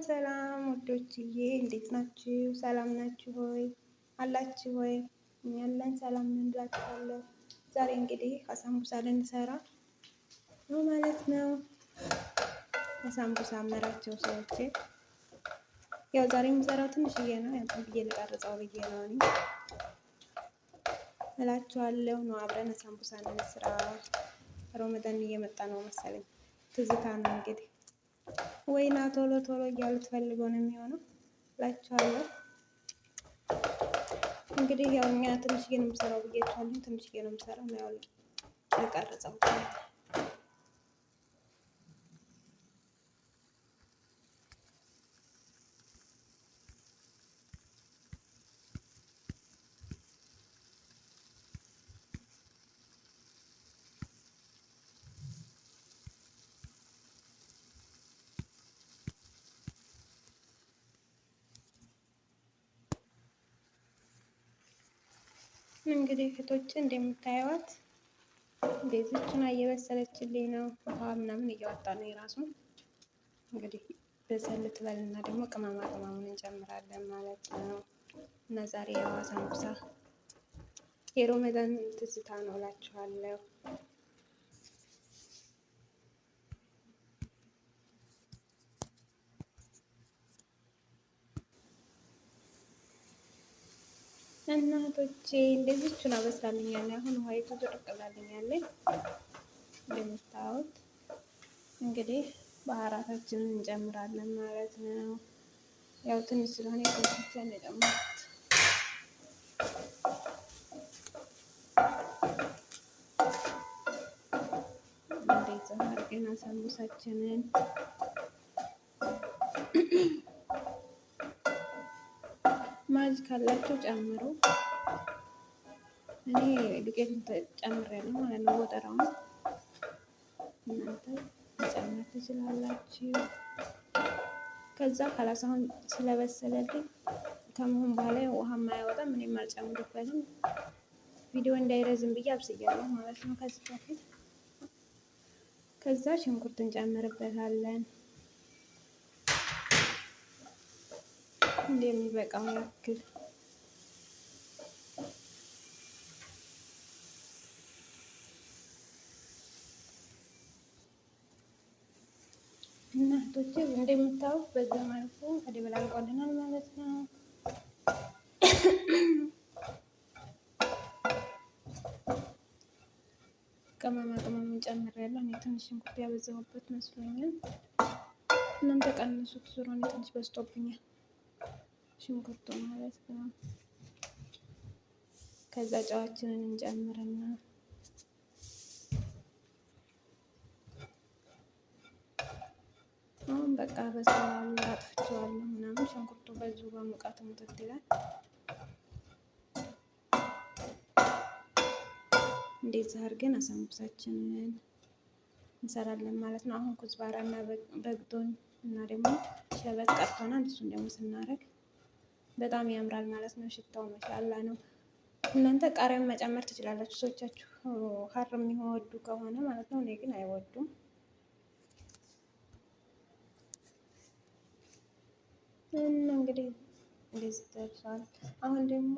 ሰላም ውዶችዬ እንዴት ናችሁ? ሰላም ናችሁ ሆይ? አላችሁ ሆይ? እኛ ያለን ሰላም ነን እላችኋለሁ። ዛሬ እንግዲህ አሳምቡሳ ልንሰራ ነው ማለት ነው። አሳምቡሳ አመራቸው ሰዎች ያው ዛሬ የምሰራው ትንሽዬ ነው። ያንተን ብዬ ልቀርጸው ብዬ ነው እኔ እላችኋለሁ። ነው አብረን አሳምቡሳ እንስራ። ሮመዳን እየመጣ ነው መሰለኝ። ትዝታ ነው እንግዲህ ወይና ቶሎ ቶሎ እያሉት ፈልገው ነው የሚሆነው እላችኋለሁ። እንግዲህ ያው እኛ ትንሽዬ ነው የምሰራው ብያችኋለሁ። ትንሽዬ ነው የምሰራው ነው ያው ልቀርጸው እንግዲህ እህቶች እንደምታዩት እንደዚህችን እየበሰለችልኝ ነው። ውሃ ምናምን እያወጣ ነው የራሱ። እንግዲህ በሰል ትበልና ደግሞ ቅመማ ቅመሙን እንጨምራለን ማለት ነው። እና ዛሬ ያው አሳምቡሳ የሮመዳን ትዝታ ነው እላችኋለሁ። እናቶቼ እንደዚህችን አበስላልኛለች። አሁን ውሃይቱ ድርቅ ብላልኛለች። እንደምታዩት እንግዲህ ባህራታችንን እንጨምራለን ማለት ነው። ያው ትንሽ ስለሆነ ብቻ ነው የጨመርኩት። እንደዛ አድርገን አሳምቡሳችንን ማጅ ካላችሁ ጨምሩ። እኔ ዱቄቱን ጨምሬያለሁ ማለት ነው። ወጠራውን እናንተ መጨመር ትችላላችሁ። ከዛ ካላስ አሁን ስለበሰለልኝ ከመሆን በኋላ ውሃ የማያወጣም እኔም አልጨምርበትም። ቪዲዮ እንዳይረዝም ብዬ አብስያለሁ ማለት ነው ከዚህ በፊት። ከዛ ሽንኩርት እንጨምርበታለን እንደሚበቃው ያክል። እና እህቶቼ እንደምታዩት በዚህ መልኩ ተደብላልቆልናል ማለት ነው። ቅመማ ቅመሙን ጨምሬያለሁ። እኔ ትንሽ ሽንኩርት ያበዛሁበት መስሎኛል። እናንተ ቀንሱት። ዙሮ እኔ ትንሽ በዝቶብኛል ሽንኩርቱ ማለት ነው። ከዛ ጨዋችንን እንጨምርና አሁን በቃ በስሏል። አጥፍቼዋለሁ ምናምን ሽንኩርቱ በዚሁ በሙቀት ሙጥት ይላል። እንደዚህ አድርገን አሳምቡሳችንን እንሰራለን ማለት ነው። አሁን ኩዝባራ እና በግዶን እና ደግሞ ሸበት ቀርቶናል። እሱን ደግሞ ስናደርግ በጣም ያምራል ማለት ነው። ሽታው ማሻአላ ነው። እናንተ ቃሪያን መጨመር ትችላላችሁ ሰዎቻችሁ ሀር የሚወዱ ከሆነ ማለት ነው። እኔ ግን አይወዱም። እና እንግዲህ እንደዚህ ደርሷል። አሁን ደግሞ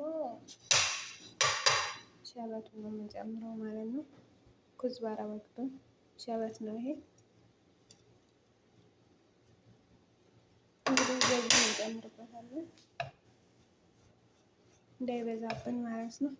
ሸበቱን ነው የምንጨምረው ማለት ነው። ኩዝባራ በግዶን ሸበት ነው ይሄ። እንግዲህ ዘይት እንጨምርበታለን እንዳይበዛብን ማለት ነው።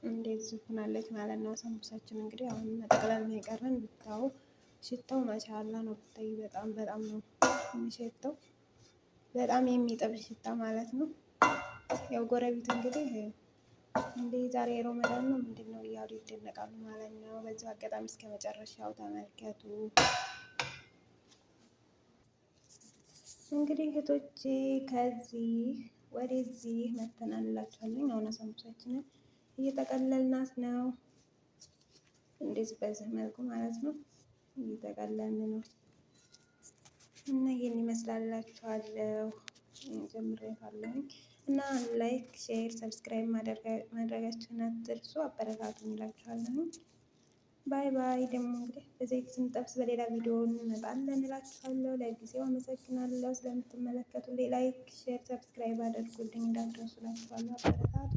እንደዚህ ሆናለች ማለት ነው። አሳምቡሳችን እንግዲህ አሁን መጠቅለል ነው የቀረን። ብታዩ ሽታው ማሻአላ ነው። ብታይ በጣም በጣም ነው የሚሸተው። በጣም የሚጠብስ ሽታ ማለት ነው። ያው ጎረቤት እንግዲህ እንዴ ዛሬ ሮመዳን ነው ምንድነው እያሉ ይደነቃሉ ማለት ነው። በዚሁ አጋጣሚ እስከ መጨረሻው ተመልከቱ። እንግዲህ እህቶቼ ከዚህ ወደዚህ መተናል እላችኋለሁ። አሁን አሳምቡሳችንን እየጠቀለልናት ነው። እንደዚህ በዚህ መልኩ ማለት ነው እየጠቀለልን ነው እና ይህን ይመስላላችኋለሁ። ጀምሬታለሁኝ እና ላይክ፣ ሼር፣ ሰብስክራይብ ማድረጋችሁን አትርሱ። አበረታቱኝ እላችኋለሁ። ባይ ባይ። ደግሞ እንግዲህ በዘይት ስንጠብስ በሌላ ቪዲዮ እንመጣለን እላችኋለሁ። ለጊዜው አመሰግናለሁ ስለምትመለከቱ። ላይክ፣ ሼር፣ ሰብስክራይብ አድርጉልኝ እንዳትረሱ እላችኋለሁ። አበረታቱ።